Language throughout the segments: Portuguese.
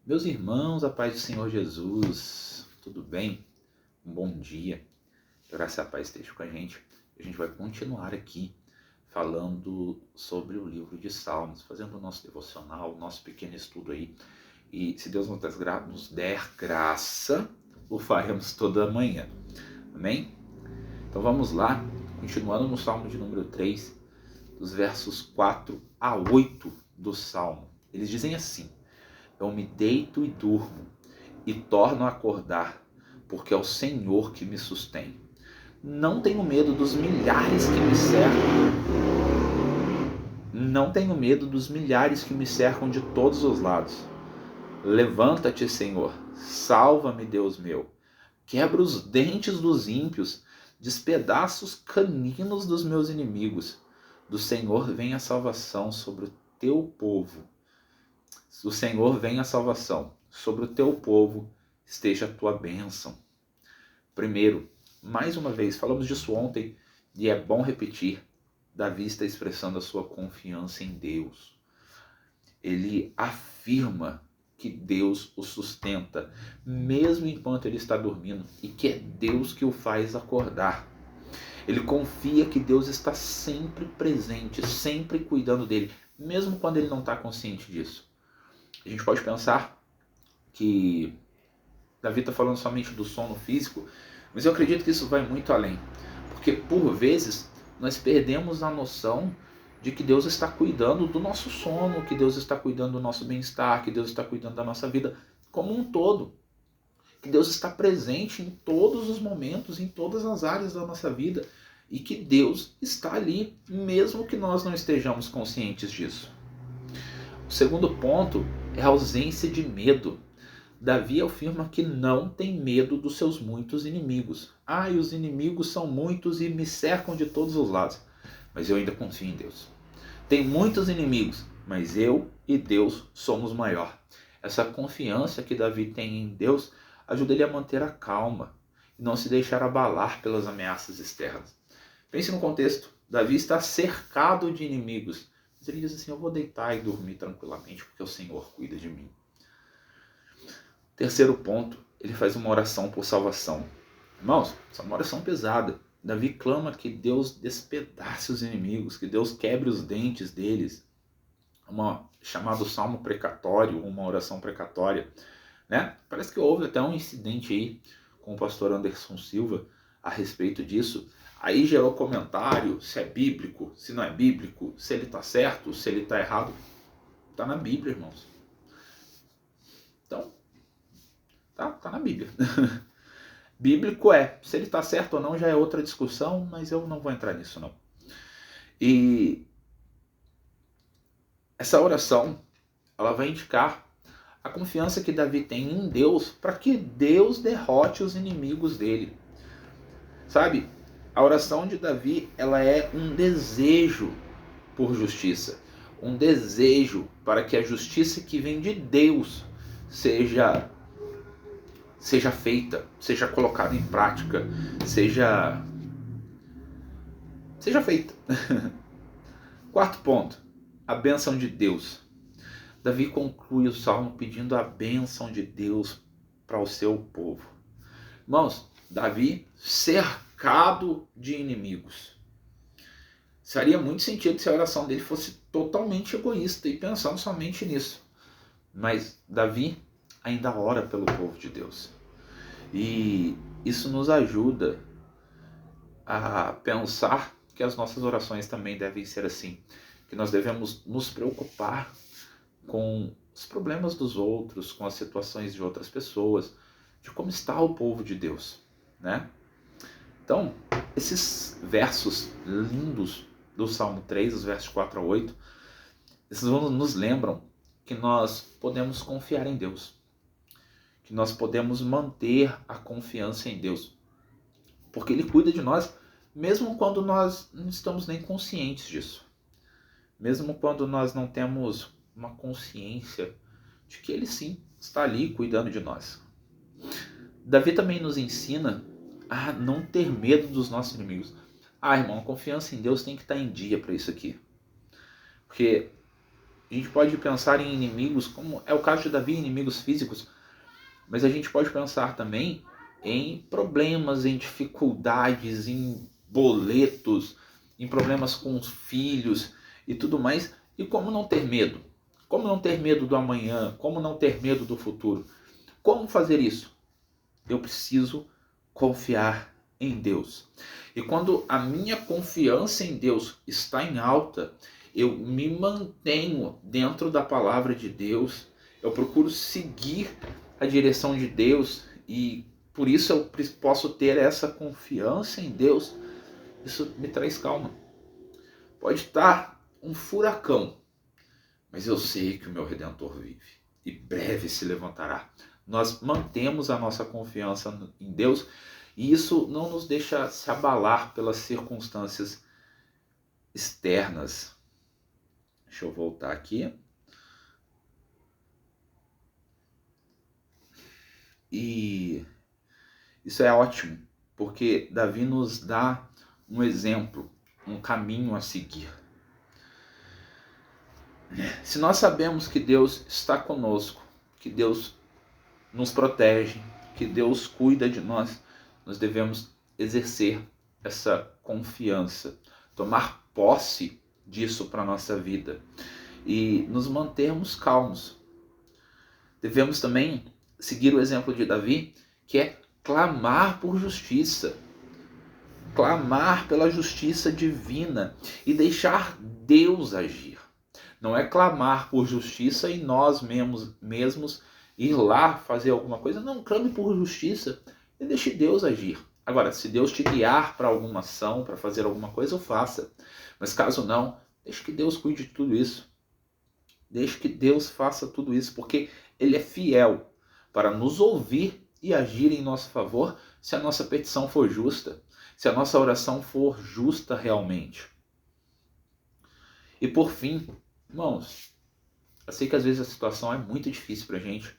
Meus irmãos, a paz do Senhor Jesus, tudo bem? Um bom dia, graça e a paz esteja com a gente. A gente vai continuar aqui falando sobre o livro de Salmos, fazendo o nosso devocional, o nosso pequeno estudo aí. E se Deus nos der graça, o faremos toda manhã, amém? Então vamos lá, continuando no Salmo de número 3, dos versos 4 a 8 do Salmo. Eles dizem assim: eu me deito e durmo, e torno a acordar, porque é o Senhor que me sustém. Não tenho medo dos milhares que me cercam. Não tenho medo dos milhares que me cercam de todos os lados. Levanta-te, Senhor, salva-me, Deus meu. Quebra os dentes dos ímpios, despedaça os caninos dos meus inimigos. Do Senhor vem a salvação sobre o teu povo. Do Senhor vem a salvação, sobre o teu povo esteja a tua bênção. Primeiro, mais uma vez, falamos disso ontem e é bom repetir, Davi está expressando a sua confiança em Deus. Ele afirma que Deus o sustenta, mesmo enquanto ele está dormindo, e que é Deus que o faz acordar. Ele confia que Deus está sempre presente, sempre cuidando dele, mesmo quando ele não está consciente disso. A gente pode pensar que Davi está falando somente do sono físico, mas eu acredito que isso vai muito além. Porque por vezes nós perdemos a noção de que Deus está cuidando do nosso sono, que Deus está cuidando do nosso bem-estar, que Deus está cuidando da nossa vida como um todo. Que Deus está presente em todos os momentos, em todas as áreas da nossa vida. E que Deus está ali, mesmo que nós não estejamos conscientes disso. O segundo ponto é a ausência de medo. Davi afirma que não tem medo dos seus muitos inimigos. E os inimigos são muitos e me cercam de todos os lados. Mas eu ainda confio em Deus. Tem muitos inimigos, mas eu e Deus somos maior. Essa confiança que Davi tem em Deus ajuda ele a manter a calma e não se deixar abalar pelas ameaças externas. Pense no contexto. Davi está cercado de inimigos. Mas ele diz assim: eu vou deitar e dormir tranquilamente porque o Senhor cuida de mim. Terceiro ponto, ele faz uma oração por salvação. Irmãos, essa é uma oração pesada. Davi clama que Deus despedace os inimigos, que Deus quebre os dentes deles. Chamado salmo precatório, uma oração precatória. Né? Parece que houve até um incidente aí com o pastor Anderson Silva a respeito disso. Aí gerou comentário se é bíblico, se não é bíblico, se ele está certo, se ele está errado. Está na Bíblia, irmãos. Então, tá na Bíblia. Bíblico se ele está certo ou não já é outra discussão, mas eu não vou entrar nisso não. E essa oração, ela vai indicar a confiança que Davi tem em Deus para que Deus derrote os inimigos dele. Sabe, a oração de Davi, ela é um desejo por justiça, um desejo para que a justiça que vem de Deus seja feita, seja colocada em prática, seja feita. Quarto ponto, a bênção de Deus. Davi conclui o salmo pedindo a bênção de Deus para o seu povo. Irmãos, Davi cercado de inimigos. Faria muito sentido se a oração dele fosse totalmente egoísta e pensando somente nisso. Mas Davi ainda ora pelo povo de Deus. E isso nos ajuda a pensar que as nossas orações também devem ser assim. Que nós devemos nos preocupar com os problemas dos outros, com as situações de outras pessoas, de como está o povo de Deus, né? Então, esses versos lindos do Salmo 3, os versos 4 a 8, esses nos lembram que nós podemos confiar em Deus, que nós podemos manter a confiança em Deus, porque Ele cuida de nós, mesmo quando nós não estamos nem conscientes disso, mesmo quando nós não temos uma consciência de que Ele sim está ali cuidando de nós. Davi também nos ensina a não ter medo dos nossos inimigos. Irmão, a confiança em Deus tem que estar em dia para isso aqui. Porque A gente pode pensar em inimigos, como é o caso de Davi, inimigos físicos, mas a gente pode pensar também em problemas, em dificuldades, em boletos, em problemas com os filhos e tudo mais. E como não ter medo? Como não ter medo do amanhã? Como não ter medo do futuro? Como fazer isso? Eu preciso confiar em Deus. E quando a minha confiança em Deus está em alta, eu me mantenho dentro da palavra de Deus, eu procuro seguir a direção de Deus e por isso eu posso ter essa confiança em Deus. Isso me traz calma. Pode estar um furacão, mas eu sei que o meu Redentor vive e breve se levantará. Nós mantemos a nossa confiança em Deus e isso não nos deixa se abalar pelas circunstâncias externas. Deixa eu voltar aqui. E isso é ótimo, porque Davi nos dá um exemplo, um caminho a seguir. Se nós sabemos que Deus está conosco, que Deus nos protege, que Deus cuida de nós, nós devemos exercer essa confiança, tomar posse disso para a nossa vida e nos mantermos calmos. Devemos também seguir o exemplo de Davi, que é clamar por justiça, clamar pela justiça divina e deixar Deus agir. Não é clamar por justiça e nós mesmos ir lá fazer alguma coisa. Não, clame por justiça e deixe Deus agir. Agora, se Deus te guiar para alguma ação, para fazer alguma coisa, faça. Mas caso não, deixe que Deus cuide de tudo isso. Deixe que Deus faça tudo isso, porque Ele é fiel para nos ouvir e agir em nosso favor se a nossa petição for justa, se a nossa oração for justa realmente. E por fim, irmãos, eu sei que às vezes a situação é muito difícil para a gente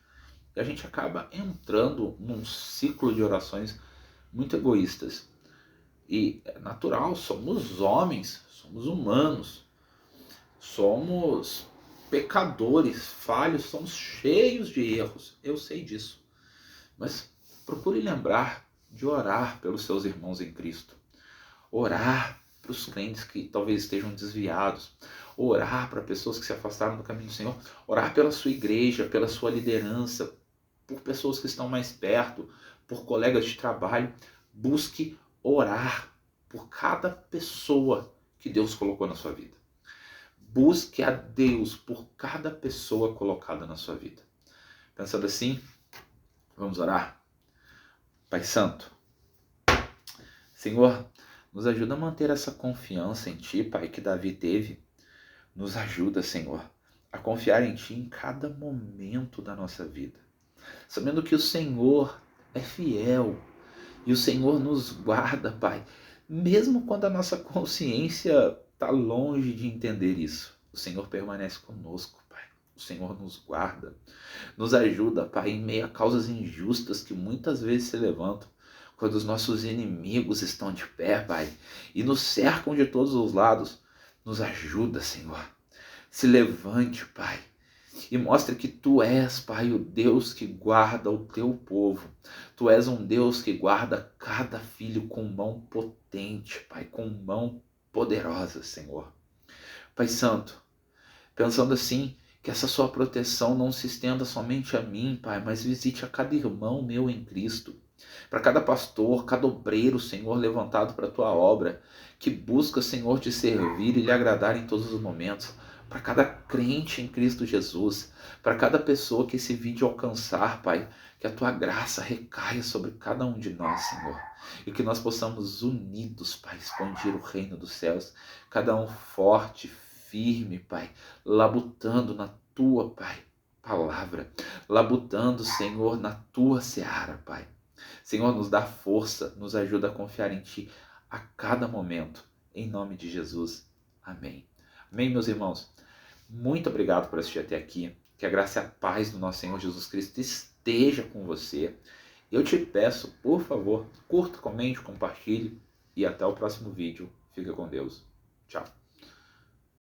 e a gente acaba entrando num ciclo de orações muito egoístas. E é natural, somos homens, somos humanos, somos pecadores, falhos, somos cheios de erros. Eu sei disso. Mas procure lembrar de orar pelos seus irmãos em Cristo. Orar para os crentes que talvez estejam desviados. Orar para pessoas que se afastaram do caminho do Senhor. Orar pela sua igreja, pela sua liderança, por pessoas que estão mais perto, por colegas de trabalho. Busque orar por cada pessoa que Deus colocou na sua vida. Busque a Deus por cada pessoa colocada na sua vida. Pensando assim, vamos orar? Pai Santo, Senhor, nos ajuda a manter essa confiança em Ti, Pai, que Davi teve. Nos ajuda, Senhor, a confiar em Ti em cada momento da nossa vida. Sabendo que o Senhor é fiel e o Senhor nos guarda, Pai. Mesmo quando a nossa consciência está longe de entender isso, o Senhor permanece conosco, Pai. O Senhor nos guarda, nos ajuda, Pai, em meio a causas injustas que muitas vezes se levantam, quando os nossos inimigos estão de pé, Pai, e nos cercam de todos os lados. Nos ajuda, Senhor. Se levante, Pai, e mostre que Tu és, Pai, o Deus que guarda o Teu povo. Tu és um Deus que guarda cada filho com mão potente, Pai, com mão poderosa, Senhor. Pai Santo, pensando assim, que essa Sua proteção não se estenda somente a mim, Pai, mas visite a cada irmão meu em Cristo. Para cada pastor, cada obreiro, Senhor, levantado para a Tua obra, que busca, Senhor, Te servir e Lhe agradar em todos os momentos. Para cada crente em Cristo Jesus, para cada pessoa que esse vídeo alcançar, Pai, que a Tua graça recaia sobre cada um de nós, Senhor, e que nós possamos unidos, Pai, expandir o reino dos céus, cada um forte, firme, Pai, labutando na Tua, Pai, palavra, labutando, Senhor, na Tua seara, Pai. Senhor, nos dá força, nos ajuda a confiar em Ti a cada momento, em nome de Jesus. Amém. Amém, meus irmãos? Muito obrigado por assistir até aqui. Que a graça e a paz do nosso Senhor Jesus Cristo esteja com você. Eu te peço, por favor, curta, comente, compartilhe e até o próximo vídeo. Fica com Deus. Tchau.